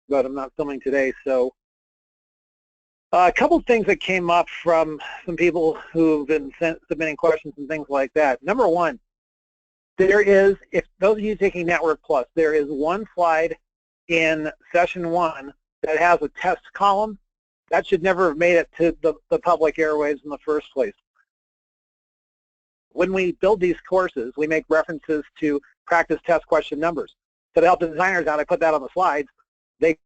but I'm not filming today. So a couple of things that came up from some people who've been submitting questions and things like that. Number one, there is, if those of you taking Network Plus, there is one slide in session 1 that has a test column. That should never have made it to the public airwaves in the first place. When we build these courses, we make references to practice test question numbers. So to help the designers out, I put that on the slides. They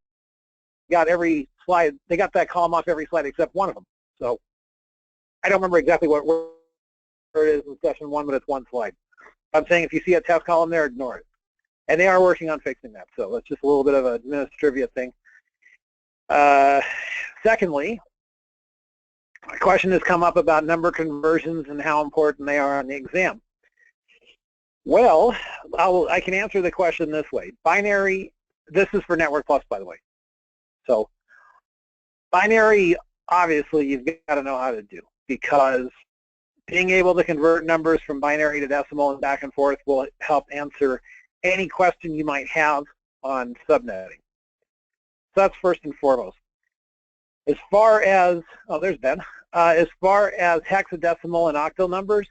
got every slide, they got that column off every slide except one of them. So I don't remember exactly what where it is in session 1, but it's one slide. I'm saying if you see a test column there, ignore it. And they are working on fixing that, so that's just a little bit of an administrative thing. Secondly, a question has come up about number conversions and how important they are on the exam. Well, I can answer the question this way. Binary, this is for Network Plus, by the way. So binary, obviously, you've got to know how to do, because being able to convert numbers from binary to decimal and back and forth will help answer any question you might have on subnetting. So that's first and foremost. As far as, oh, there's Ben. As far as hexadecimal and octal numbers,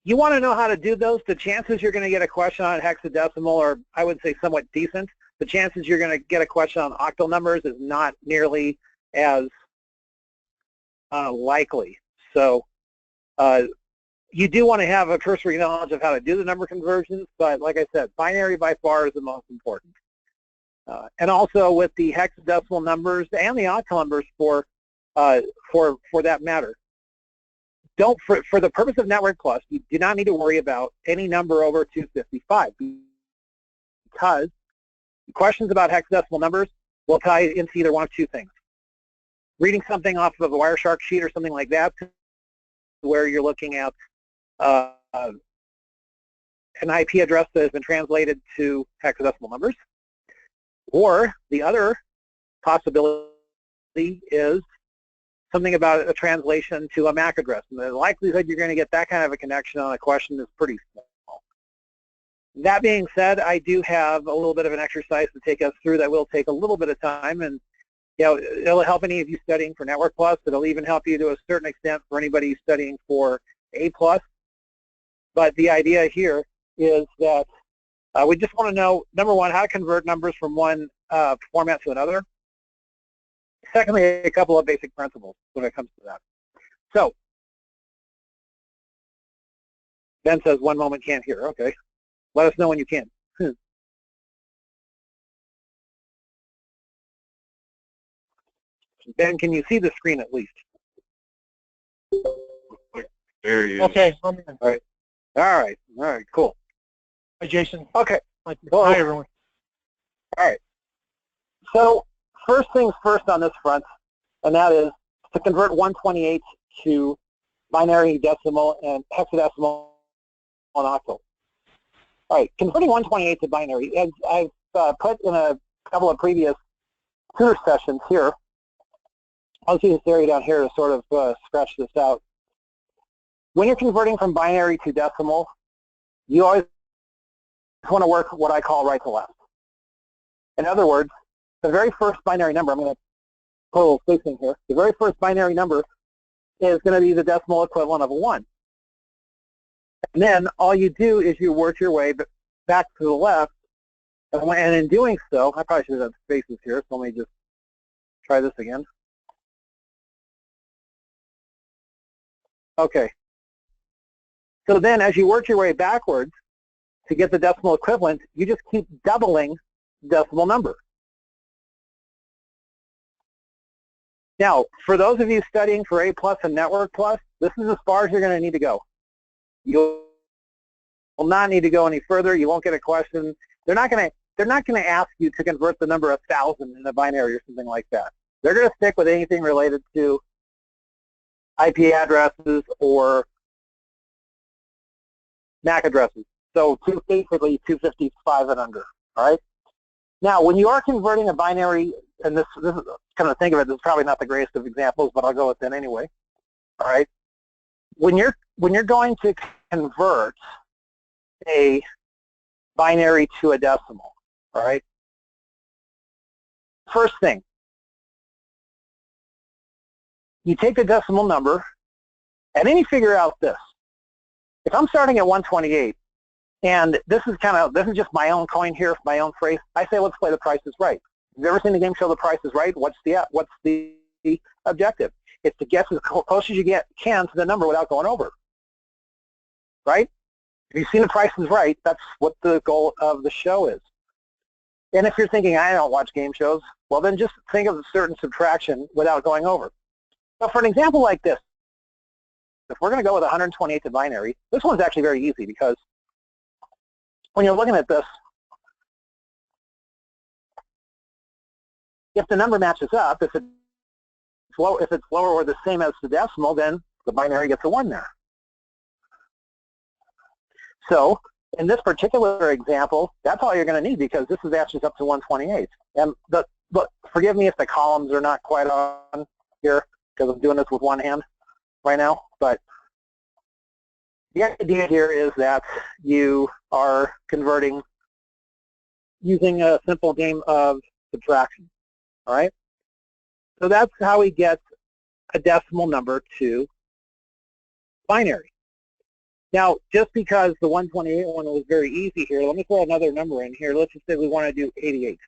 you want to know how to do those. The chances you're going to get a question on hexadecimal are, I would say, somewhat decent. The chances you're going to get a question on octal numbers is not nearly as likely. So you do want to have a cursory knowledge of how to do the number conversions, but like I said, binary by far is the most important. And also with the hexadecimal numbers and the octal numbers for that matter, for the purpose of Network Plus, you do not need to worry about any number over 255, because questions about hexadecimal numbers will tie into either one of two things. Reading something off of a Wireshark sheet or something like that, where you're looking at an IP address that has been translated to hexadecimal numbers, or the other possibility is something about a translation to a MAC address, and the likelihood you're going to get that kind of a connection on a question is pretty small. That being said, I do have a little bit of an exercise to take us through that will take a little bit of time, and it'll help any of you studying for Network Plus. It'll even help you to a certain extent for anybody studying for A+. But the idea here is that we just want to know, number one, how to convert numbers from one format to another. Secondly, a couple of basic principles when it comes to that. So, Ben says, one moment can't hear. Okay. Let us know when you can. Ben, can you see the screen at least? There he is. Okay. I'm in. All right. All right. Cool. Hi, Jason. Okay. Well, hi, everyone. All right. So first things first on this front, and that is to convert 128 to binary, decimal, and hexadecimal and octal. All right. Converting 128 to binary, as I've put in a couple of previous tutor sessions here, I'll use this area down here to sort of scratch this out. When you're converting from binary to decimal, you always want to work what I call right to left. In other words, the very first binary number, I'm going to put a little spacing here, the very first binary number is going to be the decimal equivalent of a 1. And then all you do is you work your way back to the left, and in doing so, I probably should have spaces here, so let me just try this again. Okay. So then as you work your way backwards to get the decimal equivalent, you just keep doubling the decimal number. Now, for those of you studying for A+ and Network Plus, this is as far as you're going to need to go. You will not need to go any further. You won't get a question. They're not going to ask you to convert the number 1,000 in a binary or something like that. They're going to stick with anything related to IP addresses or MAC addresses. So basically 255 and under, all right? Now, when you are converting a binary, and this is kind of think of it, this is probably not the greatest of examples, but I'll go with it anyway, all right? When you're going to convert a binary to a decimal, all right? First thing, you take the decimal number, and then you figure out this. If I'm starting at 128, and this is just my own coin here, my own phrase, I say let's play The Price is Right. Have you ever seen the game show The Price is Right? What's the objective? It's to guess as close as you can to the number without going over, right? If you've seen The Price is Right, that's what the goal of the show is. And if you're thinking, I don't watch game shows, well then just think of a certain subtraction without going over. So for an example like this, if we're going to go with 128 to binary, this one's actually very easy because when you're looking at this, if the number matches up, if it's lower or the same as the decimal, then the binary gets a 1 there. So in this particular example, that's all you're going to need because this is actually up to 128. And but forgive me if the columns are not quite on here because I'm doing this with one hand right now. But the idea here is that you are converting using a simple game of subtraction. All right? So that's how we get a decimal number to binary. Now, just because the 128 one was very easy here, let me throw another number in here. Let's just say we want to do 88.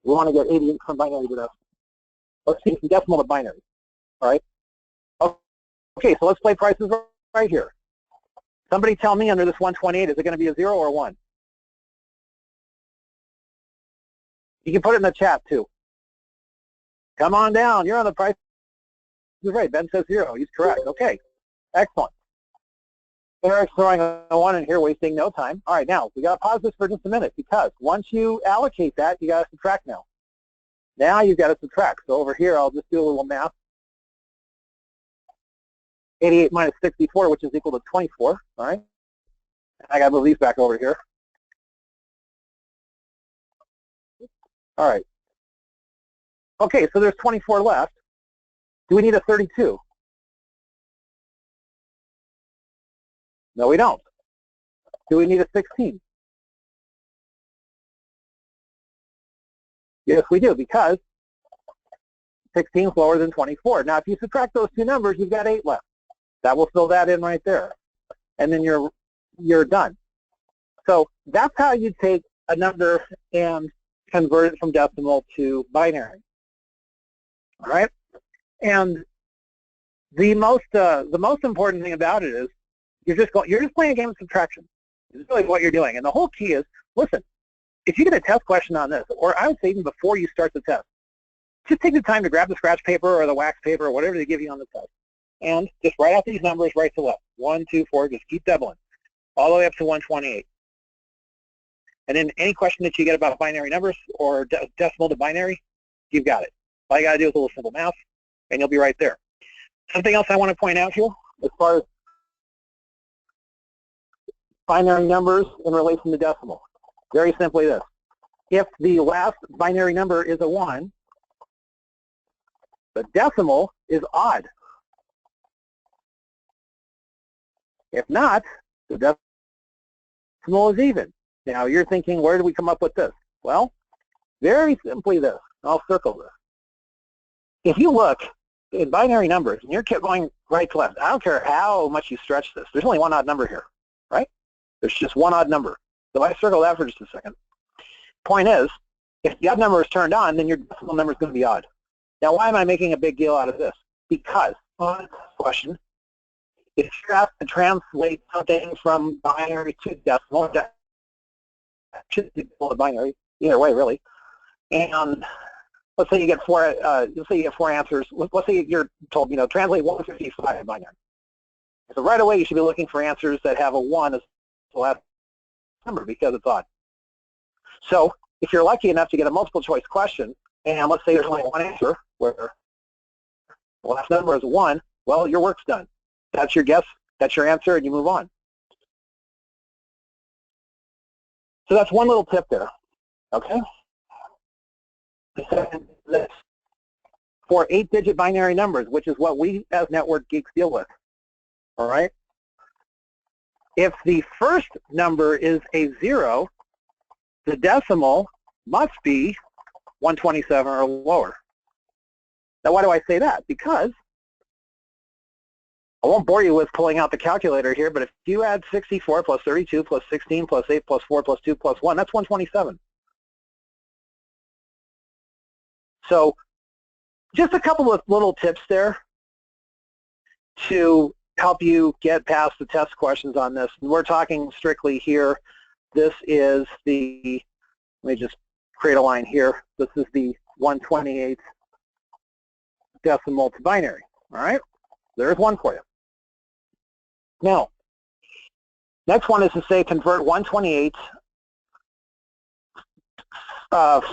We want to get 88 from binary to decimal. Let's see, from decimal to binary. All right? Okay, so let's play prices right here. Somebody tell me under this 128, is it going to be a 0 or a 1? You can put it in the chat, too. Come on down. You're on The Price is Right. Ben says 0. He's correct. Okay. Excellent. Eric's throwing a 1 in here, wasting no time. All right, now, we got to pause this for just a minute because once you allocate that, you got to subtract now. Now you've got to subtract. So over here, I'll just do a little math. 88 minus 64, which is equal to 24. All right. I got to move these back over here. All right. Okay, so there's 24 left. Do we need a 32? No, we don't. Do we need a 16? Yes, we do, because 16 is lower than 24. Now, if you subtract those two numbers, you've got 8 left. That will fill that in right there. And then you're done. So that's how you take a number and convert it from decimal to binary. All right? And the most important thing about it is you're just playing a game of subtraction. This is really what you're doing. And the whole key is, listen, if you get a test question on this, or I would say even before you start the test, just take the time to grab the scratch paper or the wax paper or whatever they give you on the test, and just write out these numbers right to left. 1, 2, 4, just keep doubling, all the way up to 128. And then any question that you get about binary numbers or decimal to binary, you've got it. All you got to do is a little simple math, and you'll be right there. Something else I want to point out here, as far as binary numbers in relation to decimal. Very simply this. If the last binary number is a 1, the decimal is odd. If not, the decimal is even. Now you're thinking, where do we come up with this? Well, very simply this. I'll circle this. If you look in binary numbers, and you're going right to left, I don't care how much you stretch this. There's only one odd number here, right? There's just one odd number. So I circle that for just a second. Point is, if the odd number is turned on, then your decimal number is going to be odd. Now, why am I making a big deal out of this? Because, on this question, if you're asked to translate something from binary to decimal, that should be binary, either way, really. And let's say you get four answers. Let's say you're told, translate 155 in binary. So right away, you should be looking for answers that have a 1 as the last number because it's odd. So if you're lucky enough to get a multiple choice question, and let's say there's only one answer where the last number is 1, well, your work's done. That's your guess, that's your answer, and you move on. So that's one little tip there, okay? For 8-digit binary numbers, which is what we as network geeks deal with, all right? If the first number is a 0, the decimal must be 127 or lower. Now, why do I say that? Because I won't bore you with pulling out the calculator here, but if you add 64 plus 32 plus 16 plus 8 plus 4 plus 2 plus 1, that's 127. So just a couple of little tips there to help you get past the test questions on this. And we're talking strictly here. This is the, let me just create a line here. This is the 1/28 decimal to binary. All right, there's one for you. Now, next one is to say convert 1/28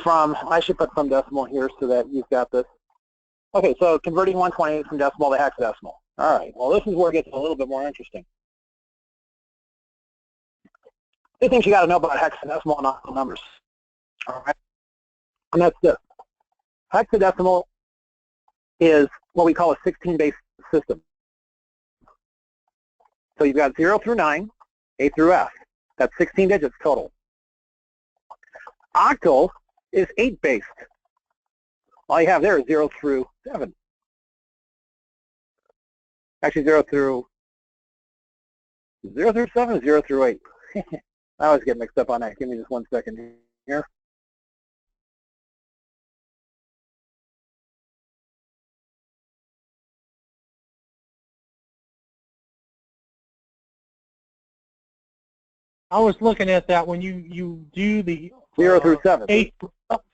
from, I should put some decimal here so that you've got this. Okay, so converting 1/28 from decimal to hexadecimal. All right, well, this is where it gets a little bit more interesting. Two things you got to know about hexadecimal and octal numbers. All right, and that's this. Hexadecimal is what we call a 16-base system. So you've got 0 through 9, A through F. That's 16 digits total. Octal is 8-based. All you have there is 0 through 7. Actually, 0 through 7 is 0 through 8. I always get mixed up on that. Give me just 1 second here. I was looking at that when you do the 0 through 7. 8 up.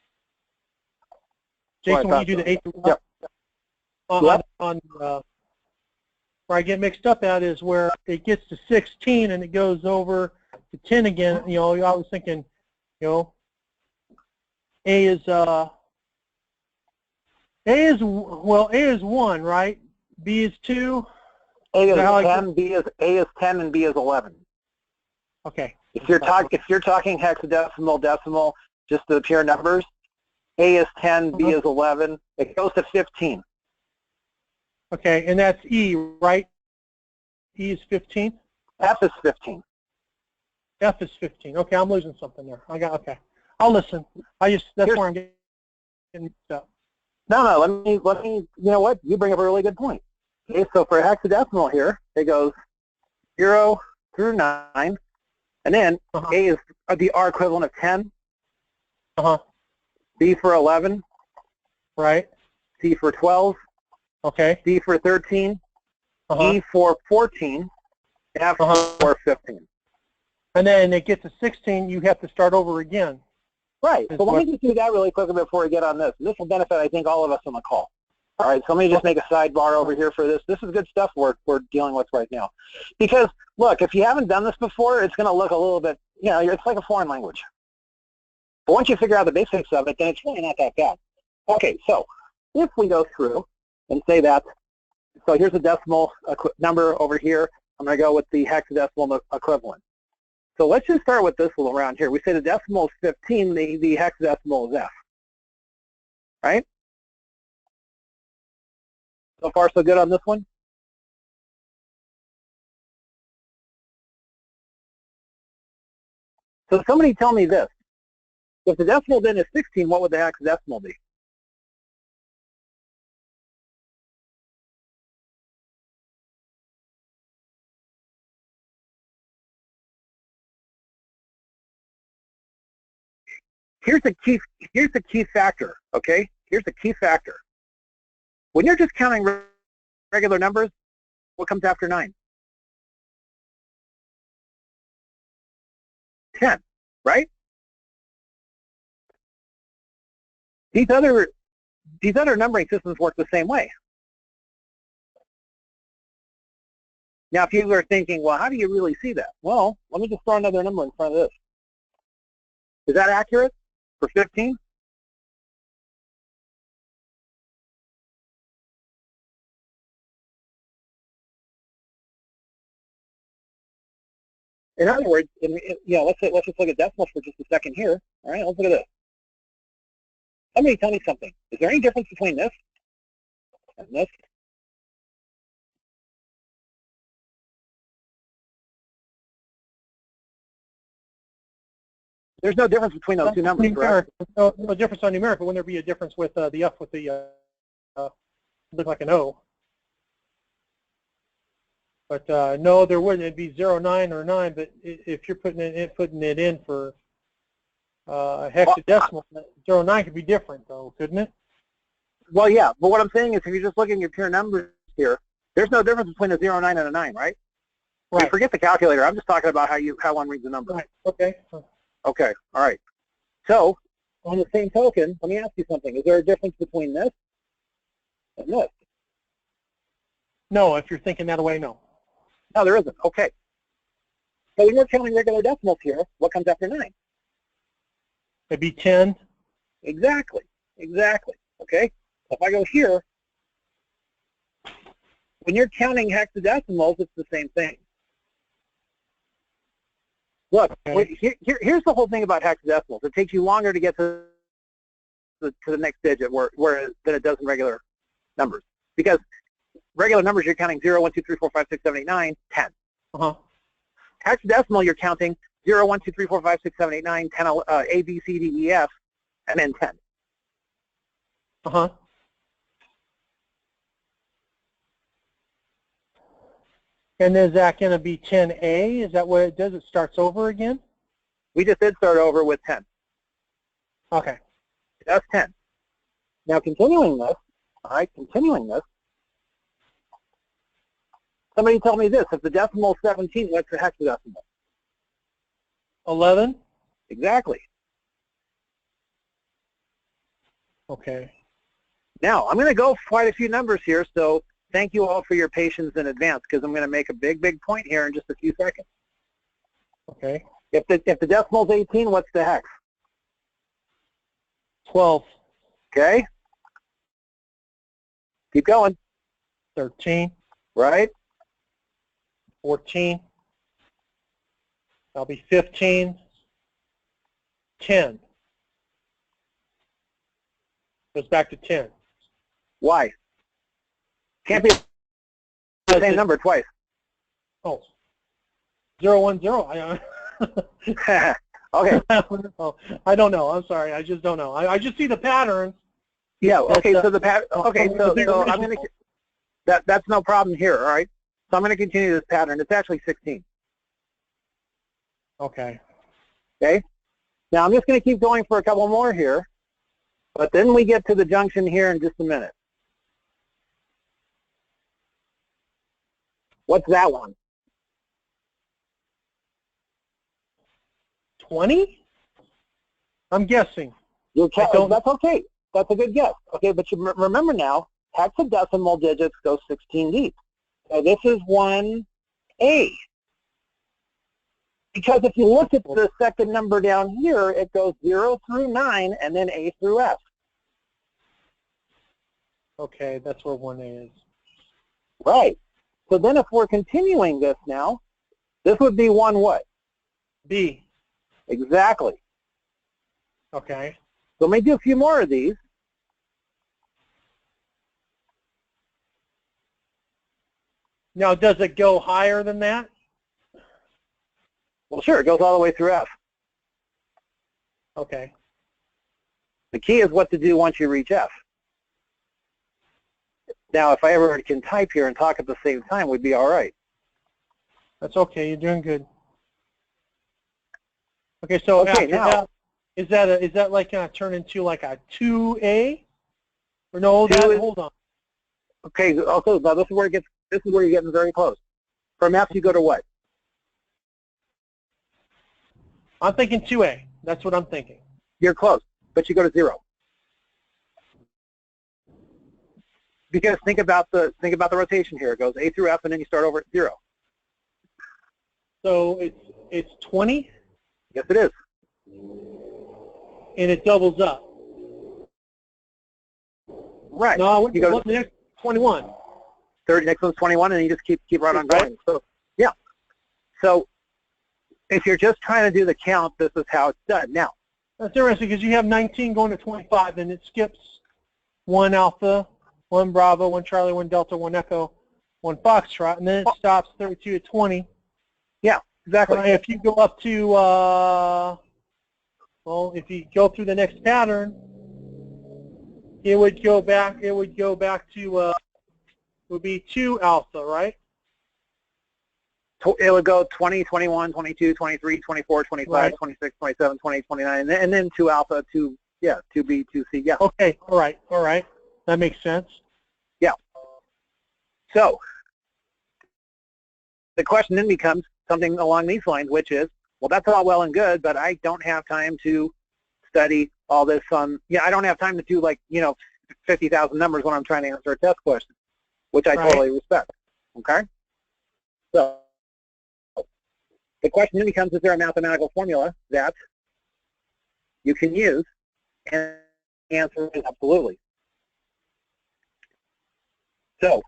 Jason, when you do the 8 through up, yep. Where I get mixed up at is where it gets to 16 and it goes over to 10 again. You know, I was thinking, you know, A is 1, right? B is 2. A is 10, A is 10, and B is 11. Okay. If you're talking hexadecimal, decimal, just the pure numbers, A is 10, B is 11. It goes to 15. Okay, and that's E, right? E is 15? F is 15. F is 15. Okay, I'm losing something there. Okay. I'll listen. That's where I'm getting mixed up. No, let me, you know what? You bring up a really good point. Okay, so for hexadecimal here, it goes 0 through 9, and then A is the R equivalent of 10. B for 11. Right. C for 12. Okay. D for 13. E for 14. F for 15. And then it gets to 16, you have to start over again. Right. So let me just do that really quickly before we get on this. This will benefit, I think, all of us on the call. All right, so let me just make a sidebar over here for this. This is good stuff we're dealing with right now. Because, look, if you haven't done this before, it's going to look a little bit, you know, it's like a foreign language. But once you figure out the basics of it, then it's really not that bad. Okay, so if we go through and say that, so here's a decimal number over here. I'm going to go with the hexadecimal equivalent. So let's just start with this little round here. We say the decimal is 15, the hexadecimal is F. Right? So far, so good on this one? So somebody tell me this. If the decimal then is 16, what would the hexadecimal be? Here's the key factor, okay? Here's the key factor. When you're just counting regular numbers, what comes after 9? 10, right? These other numbering systems work the same way. Now, if you are thinking, well, how do you really see that? Well, let me just throw another number in front of this. Is that accurate for 15? In other words, let's just look at decimals for just a second here. All right, let's look at this. Somebody tell me something. Is there any difference between this and this? There's no difference between those two numbers, correct? No difference on numeric, but wouldn't there be a difference with the F with the look like an O? But no, there wouldn't. It'd be 0, 9, or 9. But if you're putting it in for hexadecimal, 0, 9 could be different, though, couldn't it? Well, yeah. But what I'm saying is, if you're just looking at pure numbers here, there's no difference between a 0, 9, and a 9, right? Right. I mean, forget the calculator. I'm just talking about how one reads a number. Right. Okay. Okay. All right. So, on the same token, let me ask you something. Is there a difference between this and this? No, if you're thinking that way, no. No, there isn't. Okay. So when we're counting regular decimals here, what comes after 9? It'd be 10. Exactly. Exactly. Okay. If I go here, when you're counting hexadecimals, it's the same thing. Look, okay. Here's the whole thing about hexadecimals. It takes you longer to get to the next digit than it does in regular numbers. Because regular numbers, you're counting 0, 1, 2, 3, 4, 5, 6, 7, 8, 9, 10. Uh-huh. Hexadecimal, you're counting 0, 1, 2, 3, 4, 5, 6, 7, 8, 9, 10, A, B, C, D, E, F, and then 10. Uh-huh. And is that going to be 10A? Is that what it does? It starts over again? We just did start over with 10. Okay. That's 10. Now continuing this, all right, somebody tell me this. If the decimal is 17, what's the hexadecimal? 11? Exactly. Okay. Now, I'm going to go quite a few numbers here, so thank you all for your patience in advance, because I'm going to make a big point here in just a few seconds. Okay. If the decimal is 18, what's the hex? 12. Okay. Keep going. 13. Right. 14. That'll be 15. 10. Goes back to 10. Why? Can't be the same number twice. Oh. 0, 1, 0. Okay. I don't know. I'm sorry. I just don't know. I just see the patterns. Yeah. Okay. So the pattern. Okay. So I'm going to. That's no problem here. All right. So I'm going to continue this pattern. It's actually 16. Okay. Okay. Now I'm just going to keep going for a couple more here, but then we get to the junction here in just a minute. What's that one? 20? I'm guessing. That's okay. That's a good guess. Okay, but you remember now, hexadecimal digits go 16 deep. So this is 1A. Because if you look at the second number down here, it goes 0 through 9 and then A through F. Okay, that's where 1A is. Right. So then if we're continuing this now, this would be 1 what? B. Exactly. Okay. So let me do a few more of these. Now, does it go higher than that? Well, sure, it goes all the way through F. Okay. The key is what to do once you reach F. Now, if I ever can type here and talk at the same time, we'd be all right. That's okay. You're doing good. Okay, so okay, after now, that, is that like going to turn into like a 2A? Or no, hold on. Okay, also now this is where you're getting very close. From F you go to what? I'm thinking 2A. That's what I'm thinking. You're close, but you go to 0. Because think about the rotation here. It goes A through F and then you start over at 0. So it's 20? Yes, it is. And it doubles up. Right. No, you go the next 21. Next one's 21, and you just keep right on going. So yeah. So if you're just trying to do the count, this is how it's done. Now, that's interesting because you have 19 going to 25, and it skips 1 alpha, 1 bravo, 1 charlie, 1 delta, 1 echo, 1 foxtrot, and then it stops 32 at 20. Yeah, exactly. If you go up to Well, if you go through the next pattern, it would go back to, it would be 2 alpha, right? It would go 20, 21, 22, 23, 24, 25, Right. 26, 27, 28, 29, and then 2 alpha, 2B, 2C, yeah. Okay, all right. That makes sense. Yeah. So the question then becomes something along these lines, which is, well, that's all well and good, but I don't have time to study all this on, I don't have time to do 50,000 numbers when I'm trying to answer a test question, which I totally respect, okay? So the question then becomes, is there a mathematical formula that you can use? And the answer is absolutely. So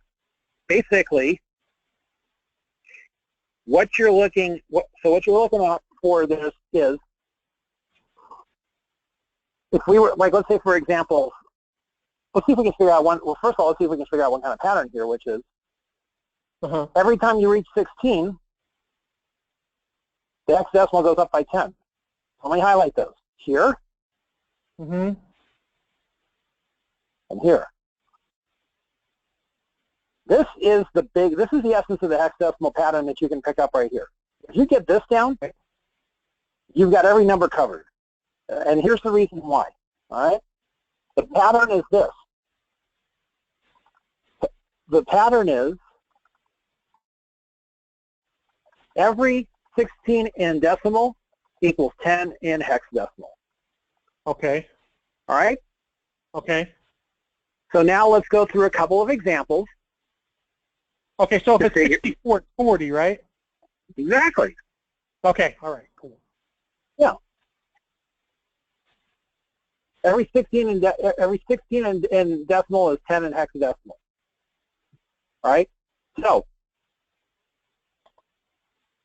basically, what you're looking at for this is, if we were, let's say for example, let's see if we can figure out one, well, first of all, let's see if we can figure out one kind of pattern here, which is, every time you reach 16, the hexadecimal goes up by 10. So let me highlight those. Here, and here. This is the essence of the hexadecimal pattern that you can pick up right here. If you get this down, you've got every number covered. And here's the reason why, all right? The pattern is this. The pattern is every 16 in decimal equals 10 in hexadecimal. Okay. All right? Okay. So now let's go through a couple of examples. Okay, so if it's 64, it's 40, right? Exactly. Okay, all right, cool. Yeah. Every 16 in decimal is 10 in hexadecimal. All right? So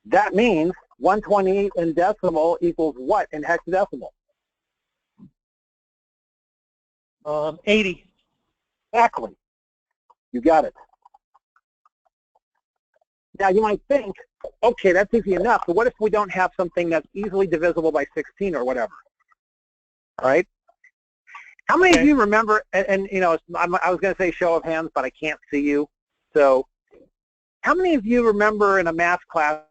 that means 128 in decimal equals what in hexadecimal? 80. Exactly. You got it. Now you might think, okay, that's easy enough, but what if we don't have something that's easily divisible by 16 or whatever? All right? How many of you remember, and I was going to say show of hands, but I can't see you. So how many of you remember in a math class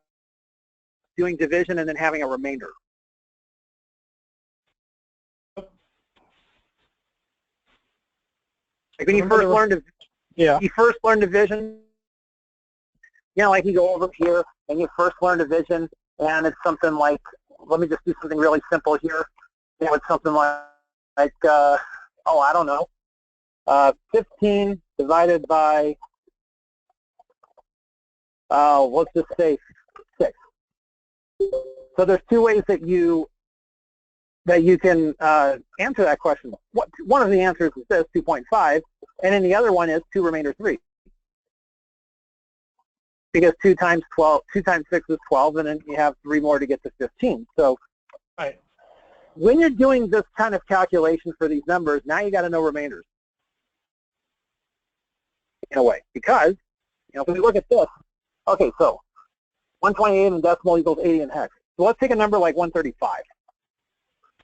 doing division and then having a remainder? Like when you first learned division, like you go over here and you first learn division, and it's something like, let me just do something really simple here. It's something like I don't know, 15 divided by, let's just say 6. So there's two ways that you can answer that question. One of the answers is this, 2.5, and then the other one is 2 remainder 3. Because 2 times 6 is 12, and then you have 3 more to get to 15. So when you're doing this kind of calculation for these numbers, now you got to know remainders in a way. Because, if we look at this, okay, so 128 in decimal equals 80 in hex. So let's take a number like 135.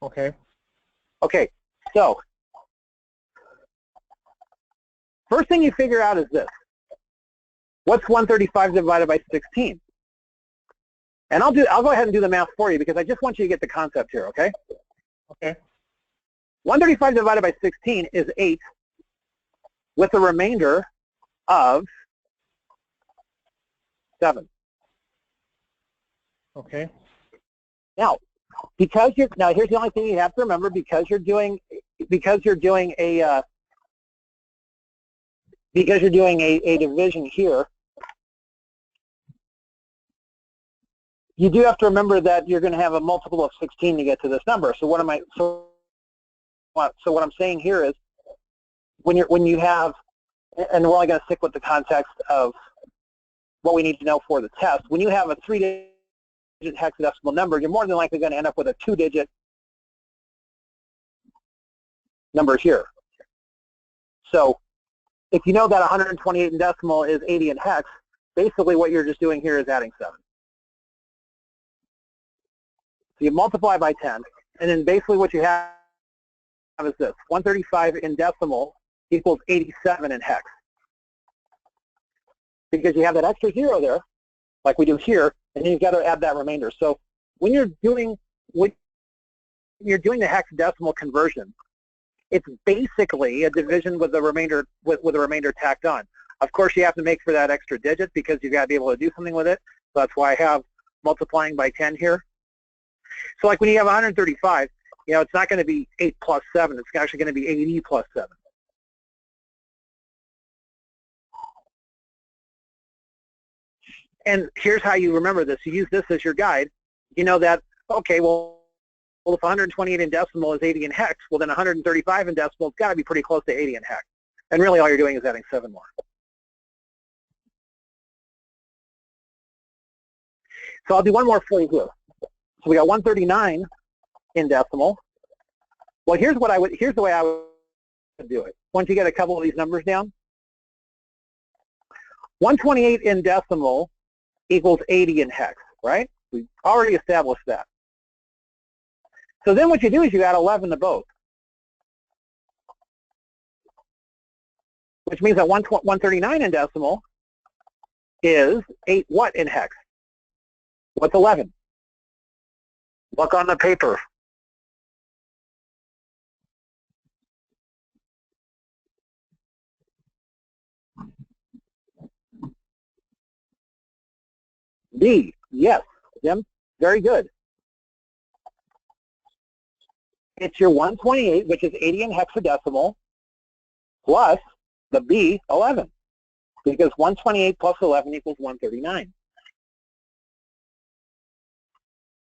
Okay. Okay, so first thing you figure out is this. What's 135 divided by 16? And I'll go ahead and do the math for you because I just want you to get the concept here, okay? Okay. 135 divided by 16 is 8 with a remainder of 7. Okay. Now, here's the only thing you have to remember, because you're doing a division here, you do have to remember that you're going to have a multiple of 16 to get to this number. So what I'm saying here is, when you have, and we're only going to stick with the context of what we need to know for the test, when you have a 3-digit hexadecimal number, you're more than likely going to end up with a 2-digit number here. So if you know that 128 in decimal is 80 in hex, basically what you're just doing here is adding 7. So you multiply by 10, And then basically what you have is this: 135 in decimal equals 87 in hex. Because you have that extra 0 there, like we do here, and then you've got to add that remainder. So when you're doing the hexadecimal conversion, it's basically a division with the remainder with a remainder tacked on. Of course, you have to make for that extra digit because you've got to be able to do something with it. So that's why I have multiplying by 10 here. So like when you have 135, you know, it's not going to be 8 plus 7. It's actually going to be 80 plus 7. And here's how you remember this. You use this as your guide. You know that, okay, well if 128 in decimal is 80 in hex, well then 135 in decimal, it's got to be pretty close to 80 in hex. And really all you're doing is adding 7 more. So I'll do one more for you here. So we got 139 in decimal. Well, here's the way I would do it. Once you get a couple of these numbers down, 128 in decimal equals 80 in hex, right? We've already established that. So then what you do is you add 11 to both, which means that 139 in decimal is 8 what in hex? What's 11? Look on the paper. B, yes, Jim, very good. It's your 128, which is 80 in hexadecimal, plus the B, 11, because 128 plus 11 equals 139.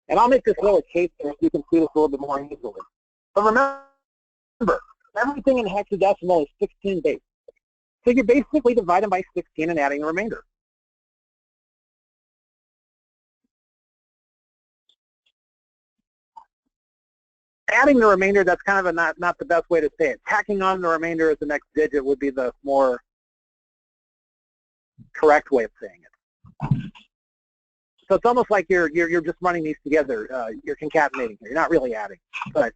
And I'll make this lowercase so you can see this a little bit more easily. But remember, everything in hexadecimal is 16 base. So you're basically dividing by 16 and adding the remainder. Adding the remainder, that's kind of not the best way to say it. Tacking on the remainder as the next digit would be the more correct way of saying it. So it's almost like you're just running these together. You're concatenating here. You're not really adding, but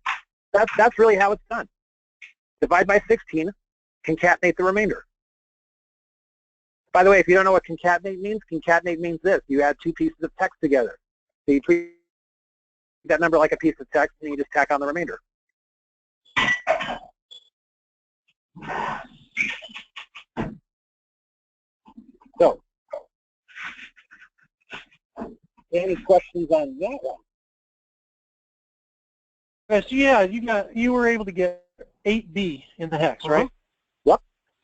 that's really how it's done. Divide by 16, concatenate the remainder. By the way, if you don't know what concatenate means this: you add two pieces of text together. So you treat that number like a piece of text, and you just tack on the remainder. So, any questions on that one? So yeah, you were able to get 8B in the hex, right? Yep.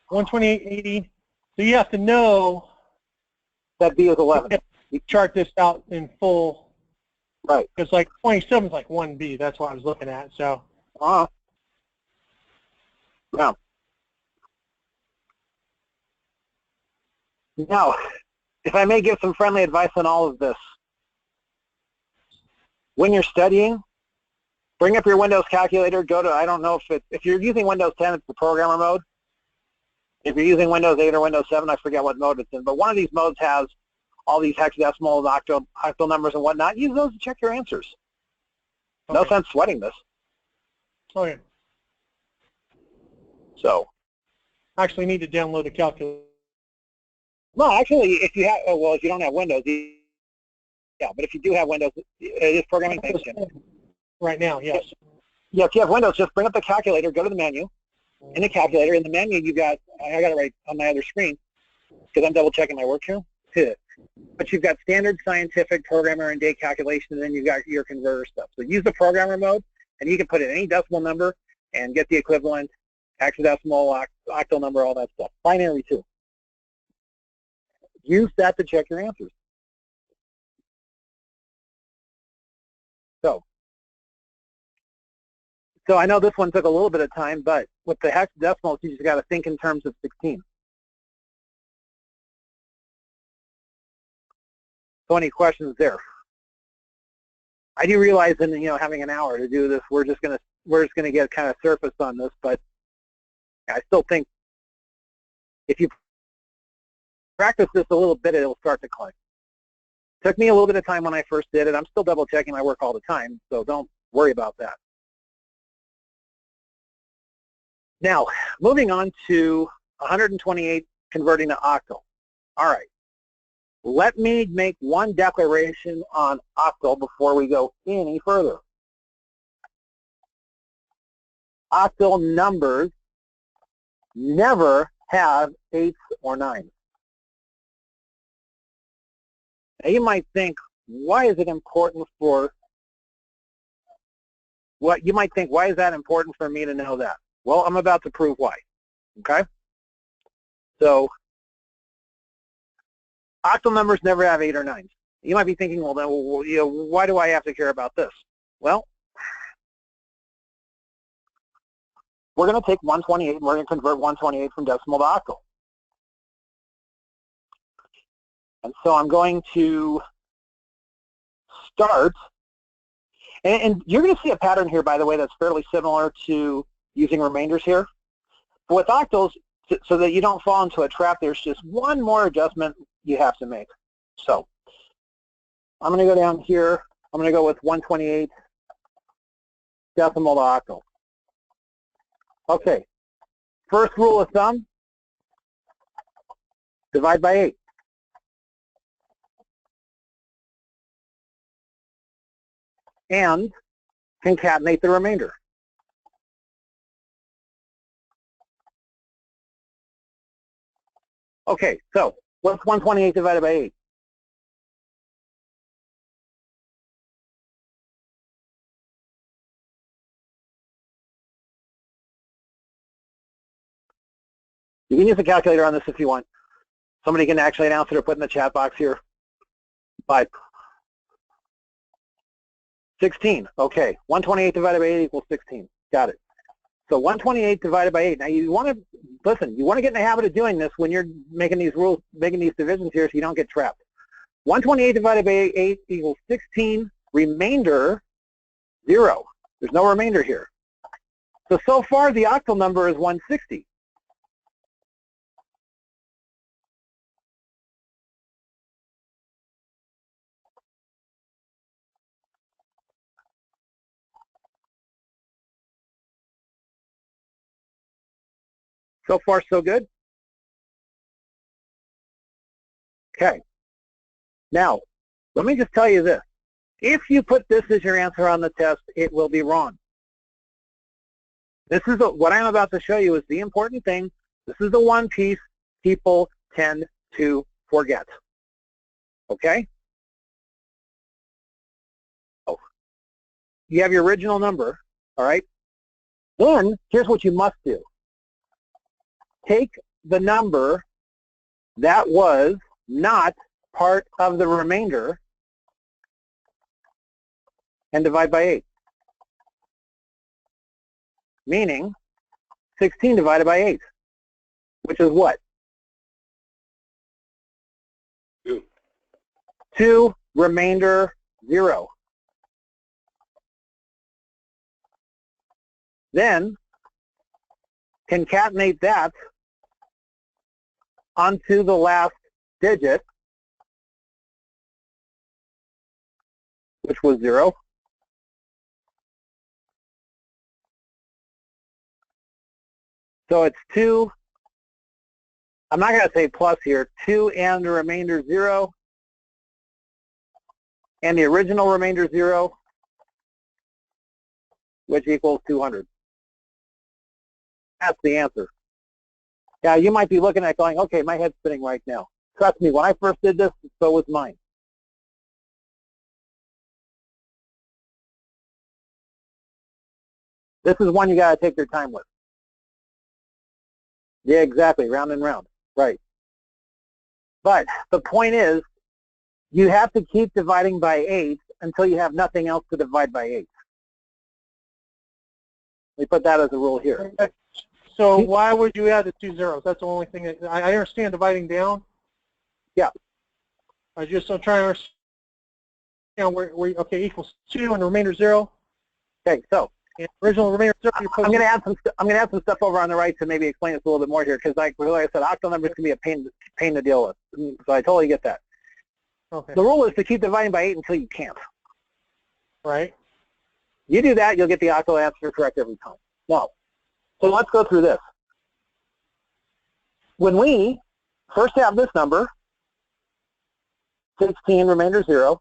128, 80. So you have to know that B is 11. You chart this out in full. Right. It's like 27 is like 1B. That's what I was looking at. So. Yeah. Now, if I may give some friendly advice on all of this, when you're studying, bring up your Windows calculator. Go to, I don't know if you're using Windows 10, it's the programmer mode. If you're using Windows 8 or Windows 7, I forget what mode it's in, but one of these modes has all these hexadecimal, octal numbers and whatnot. Use those to check your answers. Okay. No sense sweating this. Okay. So. Actually need to download a calculator. No, actually, if you have, well, if you don't have Windows, yeah, but if you do have Windows, it is programming. Thanks, Jim. Right now, yes. Yeah, if you have Windows, just bring up the calculator, go to the menu. In the calculator, in the menu, you got, I got it right on my other screen because I'm double checking my work here. But you've got standard, scientific, programmer, and day calculation, and then you've got your converter stuff. So use the programmer mode, and you can put in any decimal number and get the equivalent, hexadecimal, octal number, all that stuff. Binary too. Use that to check your answers. So I know this one took a little bit of time, but with the hexadecimals, you just got to think in terms of 16. So any questions there? I do realize that, you know, having an hour to do this, we're just gonna get kind of surface on this, but I still think if you practice this a little bit, it'll start to click. Took me a little bit of time when I first did it. I'm still double checking my work all the time, so don't worry about that. Now, moving on to 128 converting to octal. All right. Let me make one declaration on octal before we go any further. Octal numbers never have 8s or 9s. Now you might think, why is it important for, why is that important for me to know that? Well, I'm about to prove why, okay? So, octal numbers never have 8 or 9s. You might be thinking, well, then, why do I have to care about this? Well, we're going to take 128 and we're going to convert 128 from decimal to octal. And so I'm going to start, and you're going to see a pattern here, by the way, that's fairly similar to using remainders here. But with octals, so that you don't fall into a trap, there's just one more adjustment you have to make. So I'm going to go down here. I'm going to go with 128 decimal to octal. Okay, first rule of thumb, divide by 8. And concatenate the remainder. Okay, so what's 128 divided by 8? You can use a calculator on this if you want. Somebody can actually announce it or put in the chat box here. But 16, okay. 128 divided by 8 equals 16. Got it. So 128 divided by 8. Now you want to, listen, you want to get in the habit of doing this when you're making these rules, making these divisions here so you don't get trapped. 128 divided by 8 equals 16, remainder 0. There's no remainder here. So far the octal number is 160. So far, so good? Okay. Now, let me just tell you this. If you put this as your answer on the test, it will be wrong. This is what I'm about to show you is the important thing. This is the one piece people tend to forget. Okay? Oh. You have your original number, all right? Then, here's what you must do. Take the number that was not part of the remainder and divide by 8. Meaning 16 divided by 8, which is what? 2. 2, remainder 0. Then concatenate that onto the last digit, which was 0. So it's 2, I'm not going to say plus here, 2 and the remainder 0, and the original remainder 0, which equals 200. That's the answer. Now, you might be looking at going, okay, my head's spinning right now. Trust me, when I first did this, so was mine. This is one you got to take your time with. Yeah, exactly, round and round, right. But the point is, you have to keep dividing by 8 until you have nothing else to divide by 8. We put that as a rule here. So why would you add the 2 zeros? That's the only thing. I understand dividing down. Yeah. I'm trying to understand where okay, equals 2 and the remainder 0. Okay, so and original remainder 0. I'm going to add some stuff over on the right to maybe explain this a little bit more here, because like I said, octal numbers can be a pain to deal with. So I totally get that. Okay. The rule is to keep dividing by 8 until you can't. Right. You do that, you'll get the octal answer correct every time. Now, so let's go through this. When we first have this number, 16, remainder 0,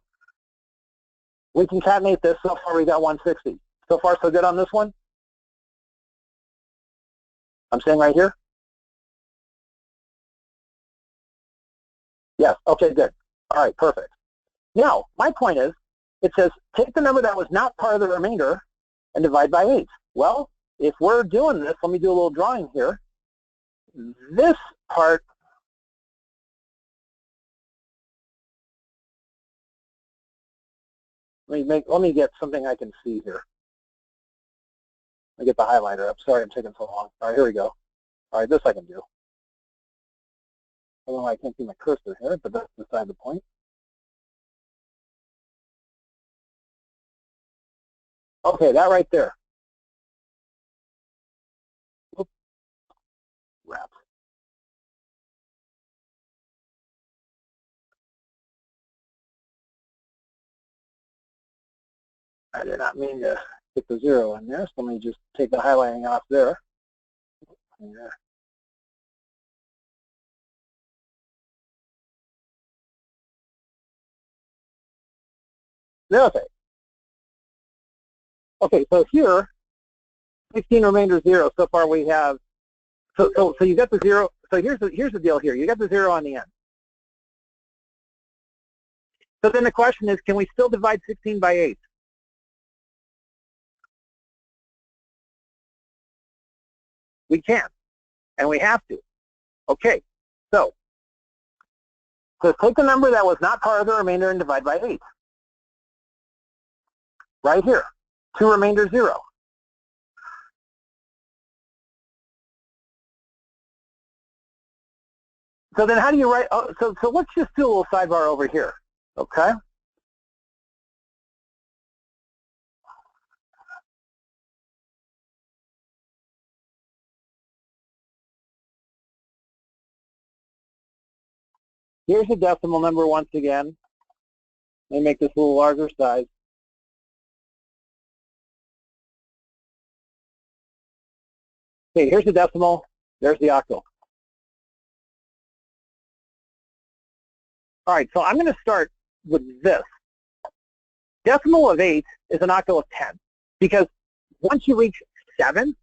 we concatenate this. So far we got 160. So far so good on this one? I'm saying right here? Yes, okay, good. All right, perfect. Now, my point is, it says, take the number that was not part of the remainder and divide by 8. Well, if we're doing this, let me do a little drawing here. This part, let me get something I can see here. Let me get the highlighter up. Sorry, I'm taking so long. All right, here we go. All right, this I can do. I don't know why I can't see my cursor here, but that's beside the point. Okay, that right there. Oops. Wrap. I did not mean to put the 0 in there, so let me just take the highlighting off there. There. Okay. Okay, so here, 16 remainder 0. So far we have, so you got the 0. So here's the deal here. You got the 0 on the end. So then the question is, can we still divide 16 by 8? We can, and we have to. Okay, so take the number that was not part of the remainder and divide by 8. Right here, 2 remainder 0. So then how do you write, so let's just do a little sidebar over here, okay? Here's the decimal number once again. Let me make this a little larger size. Okay, here's the decimal, there's the octal. All right, so I'm going to start with this. Decimal of 8 is an octal of 10, because once you reach 7,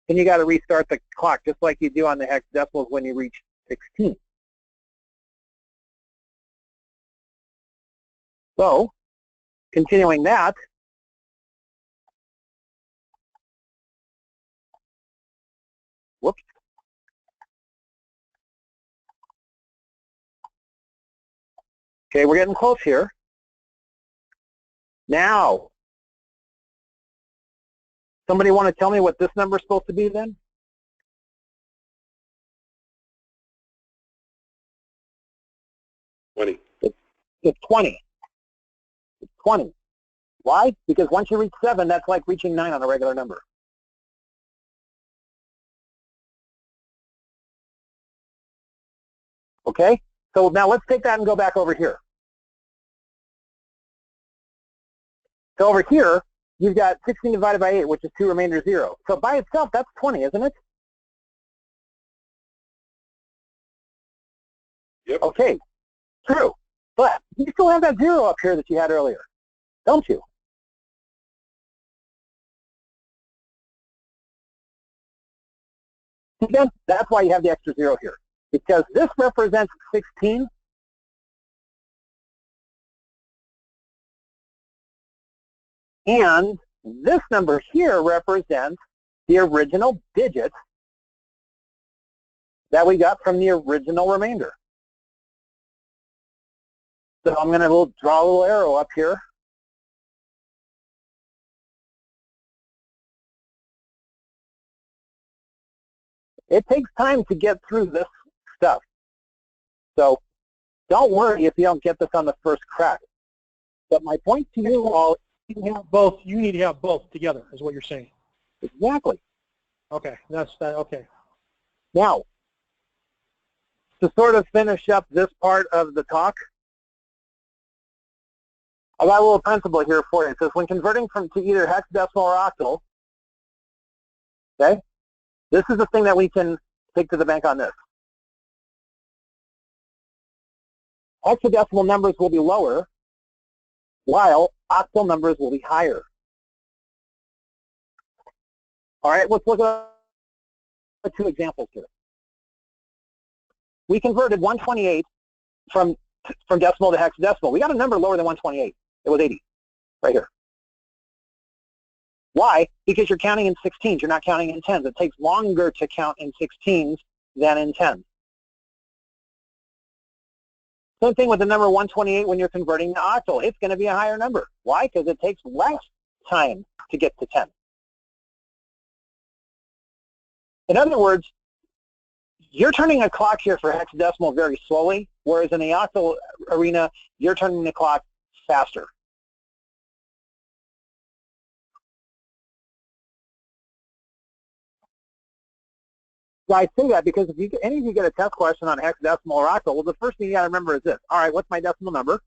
then you got to restart the clock, just like you do on the hexadecimals when you reach 16. So, continuing that, whoops. Okay, we're getting close here. Now, somebody want to tell me what this number is supposed to be then? It's 20. It's 20. Why? Because once you reach 7, that's like reaching 9 on a regular number. Okay? So now let's take that and go back over here. So over here, you've got 16 divided by 8, which is 2 remainder 0. So by itself, that's 20, isn't it? Yep. Okay, true. But you still have that 0 up here that you had earlier, don't you? Again, that's why you have the extra 0 here, because this represents 16. And this number here represents the original digit that we got from the original remainder. So I'm going to draw a little arrow up here. It takes time to get through this stuff. So don't worry if you don't get this on the first crack. But my point to you all, You need to have both together, is what you're saying. exactly. Okay, that's that. Okay. Now, to sort of finish up this part of the talk, I got a little principle here for you. It says when converting to either hexadecimal or octal, okay, this is the thing that we can take to the bank on this. Hexadecimal numbers will be lower, while octal numbers will be higher. All right, let's look at two examples here. We converted 128 from decimal to hexadecimal. We got a number lower than 128. It was 80, right here. Why? Because you're counting in 16s. You're not counting in 10s. It takes longer to count in 16s than in 10s. Same thing with the number 128 when you're converting to octal. It's going to be a higher number. Why? Because it takes less time to get to 10. In other words, you're turning a clock here for hexadecimal very slowly, whereas in the octal arena, you're turning the clock faster. So I say that because if any of you get a test question on hexadecimal or octal, well, the first thing you got to remember is this. All right, what's my decimal number?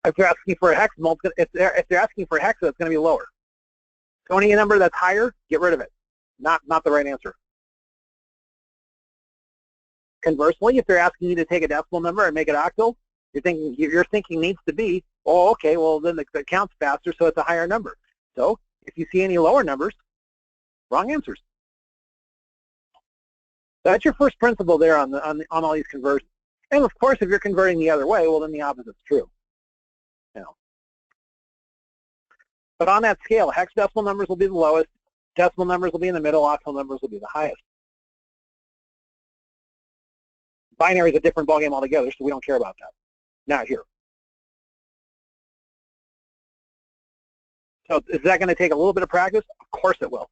If you're asking for a hexadecimal, if they're asking for a hexa, it's going to be lower. So any number that's higher, get rid of it. Not the right answer. Conversely, if they're asking you to take a decimal number and make it octal, your thinking needs to be, oh, okay, well then it counts faster, so it's a higher number. So if you see any lower numbers, wrong answers. That's your first principle there on all these conversions. And of course, if you're converting the other way, well then the opposite's true. You know. But on that scale, hexadecimal numbers will be the lowest, decimal numbers will be in the middle, octal numbers will be the highest. Binary is a different ballgame altogether, so we don't care about that. Not here. So is that going to take a little bit of practice? Of course it will.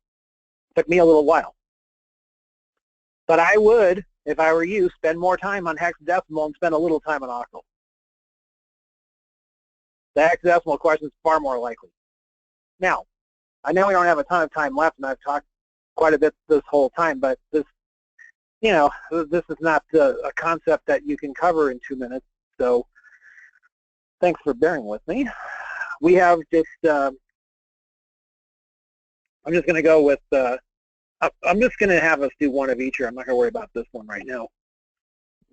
It took me a little while. But I would, if I were you, spend more time on hexadecimal and spend a little time on octal. The hexadecimal question is far more likely. Now, I know we don't have a ton of time left, and I've talked quite a bit this whole time, but this, you know, this is not a concept that you can cover in 2 minutes, so thanks for bearing with me. We have just, I'm just going to go with, I'm just going to have us do one of each here. I'm not going to worry about this one right now.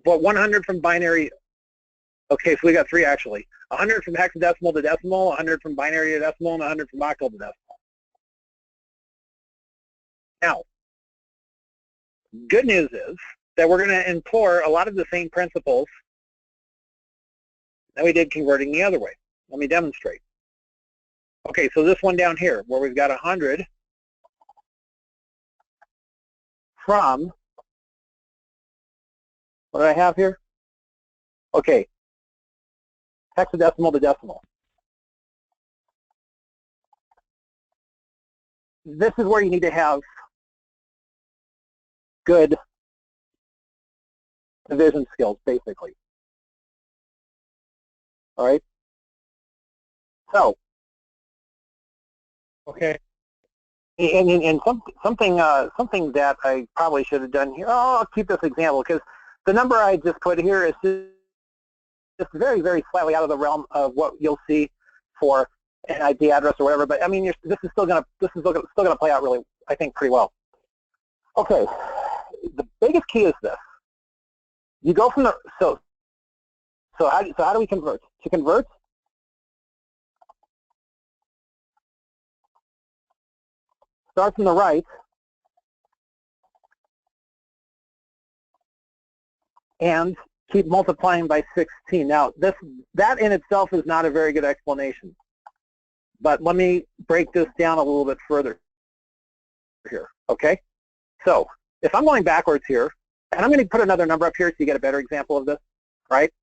But 100 from binary, okay, so we got 3 actually. 100 from hexadecimal to decimal, 100 from binary to decimal, and 100 from octal to decimal. Now, good news is that we're going to employ a lot of the same principles that we did converting the other way. Let me demonstrate. Okay, so this one down here, where we've got 100 from, what do I have here? Okay, hexadecimal to decimal. This is where you need to have good division skills, basically. All right. So, okay. And something that I probably should have done here. Oh, I'll keep this example because the number I just put here is just very, very slightly out of the realm of what you'll see for an IP address or whatever. But I mean, this is still gonna play out really, I think, pretty well. Okay. The biggest key is this. You go from the so how do we convert? To convert, start from the right and keep multiplying by 16. Now, that in itself is not a very good explanation. But let me break this down a little bit further here, okay? So, if I'm going backwards here, and I'm going to put another number up here so you get a better example of this, right?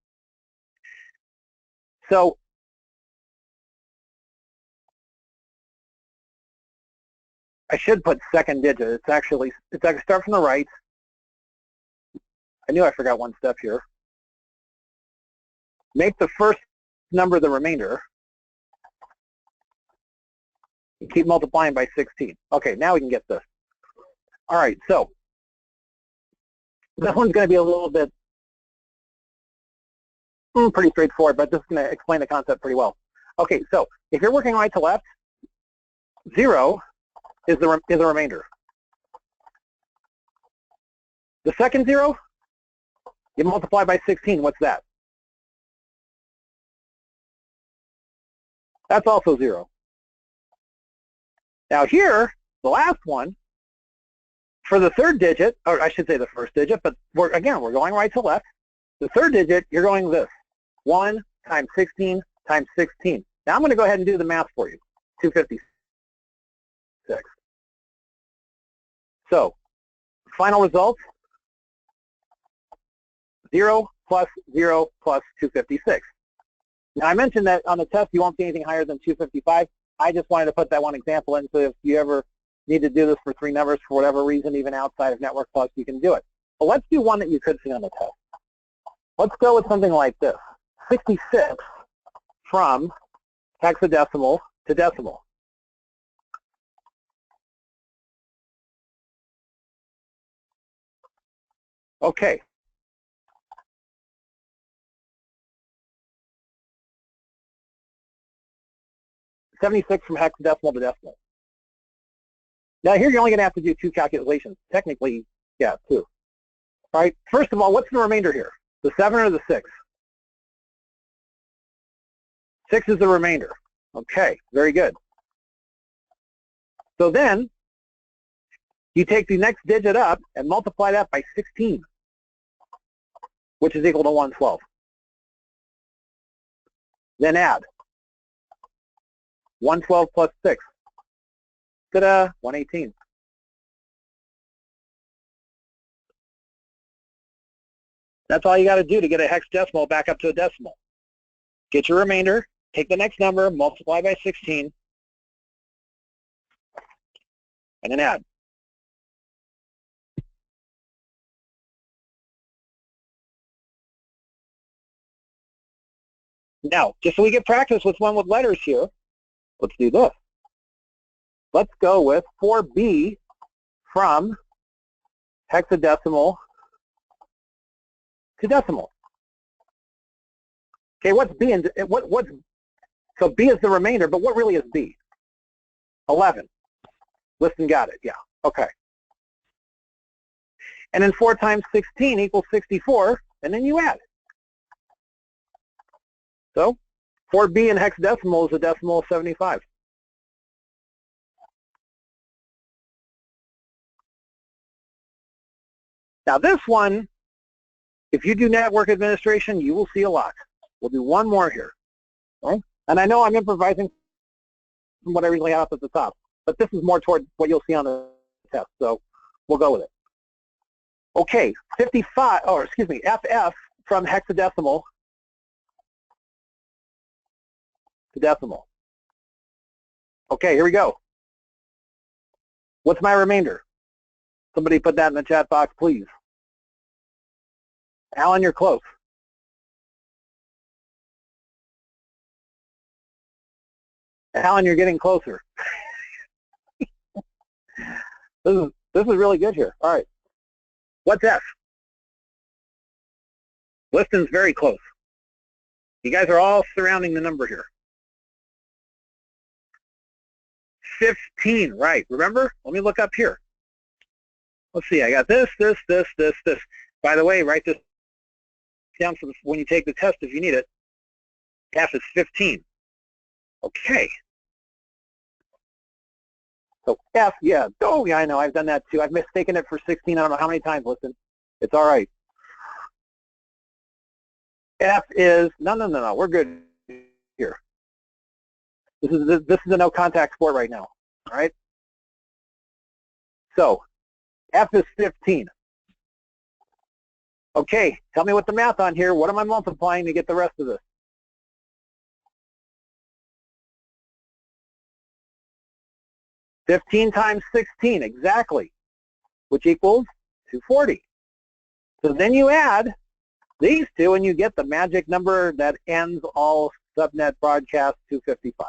So, I should put second digit. It's actually start from the right. I knew I forgot one step here. Make the first number the remainder. And keep multiplying by 16. Okay, now we can get this. All right, so this one's going to be a little bit Pretty straightforward, but this is going to explain the concept pretty well. Okay, so if you're working right to left, 0 is the remainder. The second 0, you multiply by 16. What's that? That's also 0. Now here, the last one, for the third digit, or I should say the first digit, but we're going right to left. The third digit, you're going this, 1 times 16 times 16. Now I'm going to go ahead and do the math for you, 256. So, final result, 0 plus 0 plus 256. Now I mentioned that on the test you won't see anything higher than 255. I just wanted to put that one example in, so if you ever need to do this for 3 numbers for whatever reason, even outside of Network Plus, you can do it. But let's do one that you could see on the test. Let's go with something like this, 66 from hexadecimal to decimal. Okay. $76 from hexadecimal to decimal. Now here you're only going to have to do 2 calculations. Technically, yeah, 2. All right. First of all, what's the remainder here? The 7 or the 6? 6 is the remainder. Okay, very good. So then you take the next digit up and multiply that by 16, which is equal to 112. Then add 112 plus 6. Ta-da, 118. That's all you got to do to get a hexadecimal back up to a decimal. Get your remainder, take the next number, multiply by 16, and then add. Now, just so we get practice with one with letters here, let's do this. Let's go with 4B from hexadecimal to decimal. Okay, what's B and so B is the remainder, but what really is B? 11. Listen, got it. Yeah. Okay. And then 4 times 16 equals 64, and then you add. So 4B in hexadecimal is a decimal of 75. Now this one, if you do network administration, you will see a lot. We'll do one more here. Okay? And I know I'm improvising from what I usually have up at the top, but this is more toward what you'll see on the test, so we'll go with it. Okay, 55, or excuse me, FF from hexadecimal to decimal. Okay, here we go. What's my remainder? Somebody put that in the chat box, please. Alan, you're close. Alan, you're getting closer. This is really good here. All right. What's F? Liston's very close. You guys are all surrounding the number here. 15, right. Remember? Let me look up here. Let's see, I got this. By the way, write this down for when you take the test if you need it. F is 15. Okay. So F, yeah. Oh, yeah, I know. I've done that too. I've mistaken it for 16. I don't know how many times. Listen, it's all right. F is, no. We're good here. This is a no contact sport right now. All right. So F is 15. Okay, tell me what the math on here. What am I multiplying to get the rest of this? $15 times 16, exactly, which equals 240. So then you add these two and you get the magic number that ends all subnet broadcasts 255.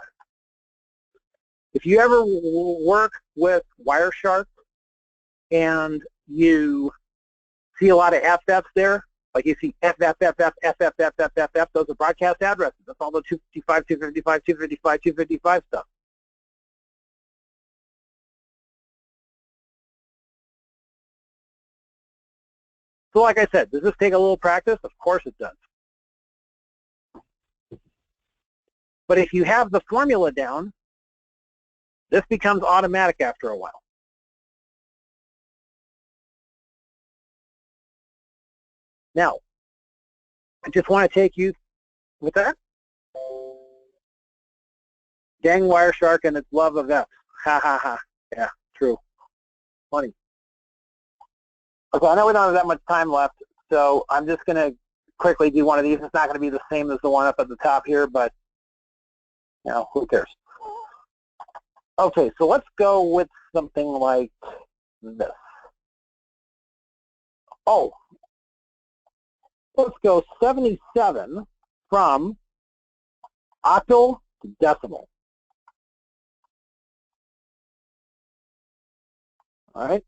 If you ever work with Wireshark and you see a lot of FFs there, Like you see FFFF, those are broadcast addresses. That's all the 255, 255, 255, 255 stuff. So like I said, does this take a little practice? Of course it does. But if you have the formula down, this becomes automatic after a while. Now, I just want to take you with that. Dang Wireshark and its love of F. Ha ha ha. Yeah, true. Funny. Okay, I know we don't have that much time left, so I'm just going to quickly do one of these. It's not going to be the same as the one up at the top here, but you know, who cares? Okay, so let's go with something like this. Oh, let's go 77 from octal to decimal. All right.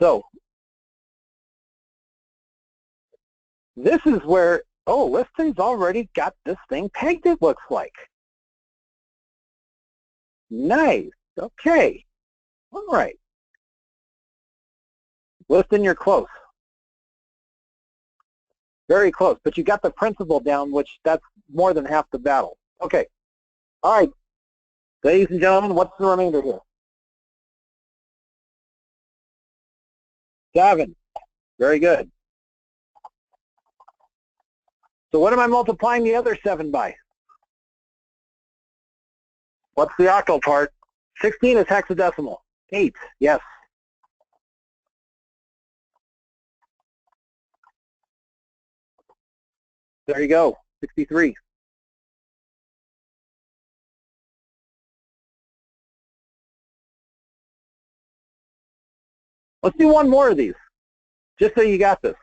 So this is where, oh, Liston's already got this thing pegged, it looks like. Nice. Okay. All right. Liston, you're close. Very close, but you got the principle down, which that's more than half the battle. Okay. All right. Ladies and gentlemen, what's the remainder here? 7. Very good. So what am I multiplying the other 7 by? What's the octal part? 16 is hexadecimal. 8, yes. There you go, 63. Let's do one more of these, just so you got this.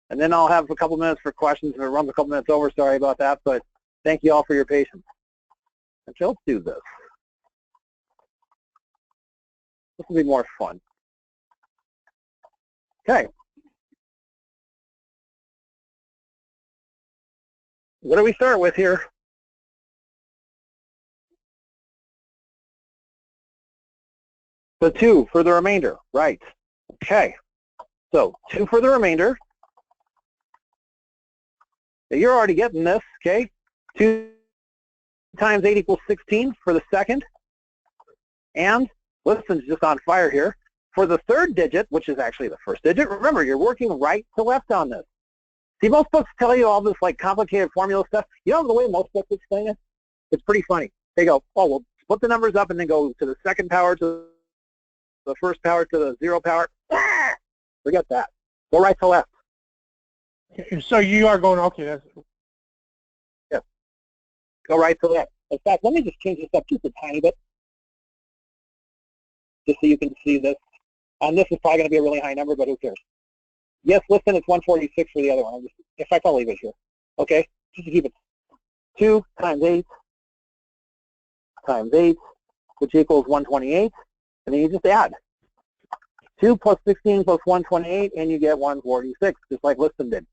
And then I'll have a couple minutes for questions. If it runs a couple minutes over, sorry about that, but thank you all for your patience. Actually, let's do this. This will be more fun. Okay. What do we start with here? The 2 for the remainder, right. Okay. So 2 for the remainder. You're already getting this, okay? 2 times 8 equals 16 for the second. And Liston's just on fire here. For the third digit, which is actually the first digit, remember, you're working right to left on this. See, most books tell you all this like complicated formula stuff. You know the way most books explain it? It's pretty funny. They go, oh, well, split the numbers up and then go to the second power to the first power to the 0 power. Ah! Forget that. Go right to left. So you are going, okay, that's... Yeah. Go right to left. In fact, let me just change this up just a tiny bit, just so you can see this. And this is probably going to be a really high number, but who cares? Yes, listen, it's 146 for the other one. In fact, I'll leave it here. Okay, just to keep it. 2 times 8 times 8, which equals 128. And then you just add. 2 plus 16 plus 128, and you get 146, just like Liston did.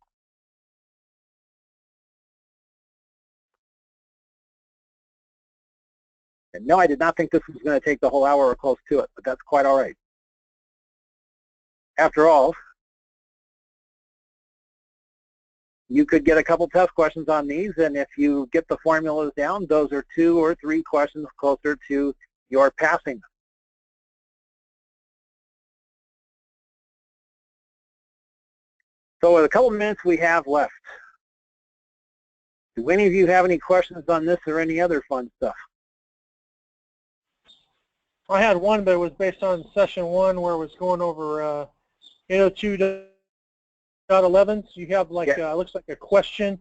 And no, I did not think this was going to take the whole hour or close to it, but that's quite all right. After all, you could get a couple test questions on these, and if you get the formulas down, those are 2 or 3 questions closer to your passing. So with a couple minutes we have left, do any of you have any questions on this or any other fun stuff? I had one, but it was based on session 1 where it was going over 802.11. So you have like, yeah. Looks like a question,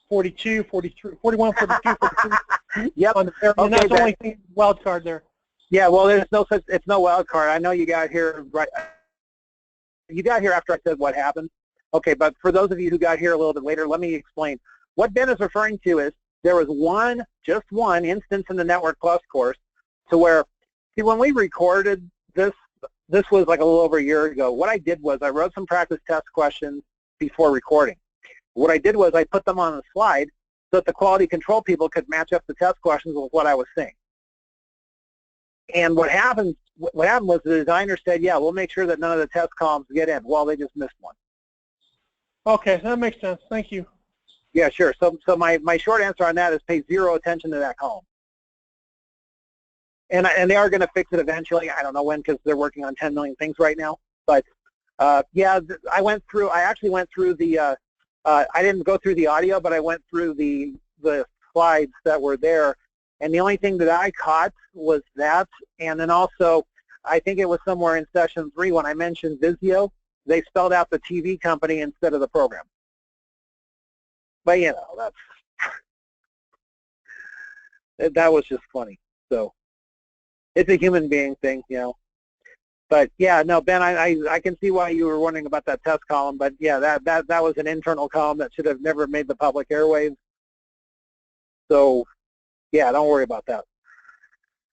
42, 43, 41, 42, 43. Yep. On the, and okay, that's the only thing, wild card there. Yeah, well, there's no such, it's no wild card. I know you got here, right? You got here after I said what happened. Okay, but for those of you who got here a little bit later, let me explain. What Ben is referring to is there was just one instance in the Network Plus course to where, see, when we recorded this was like a little over a year ago. What I did was I wrote some practice test questions before recording. What I did was I put them on the slide so that the quality control people could match up the test questions with what I was saying. And what happened was the designer said, yeah, we'll make sure that none of the test columns get in. Well, they just missed one. Okay, that makes sense. Thank you. Yeah, sure. So my short answer on that is pay zero attention to that column. And they are going to fix it eventually. I don't know when, because they're working on 10 million things right now. But yeah, I actually went through the, I didn't go through the audio, but I went through the slides that were there. And the only thing that I caught was that. And then also, I think it was somewhere in session 3 when I mentioned Vizio, they spelled out the TV company instead of the program. But you know, that was just funny. So it's a human being thing, you know. But yeah, no, Ben, I can see why you were wondering about that test column. But yeah, that was an internal column that should have never made the public airwaves. So yeah, don't worry about that.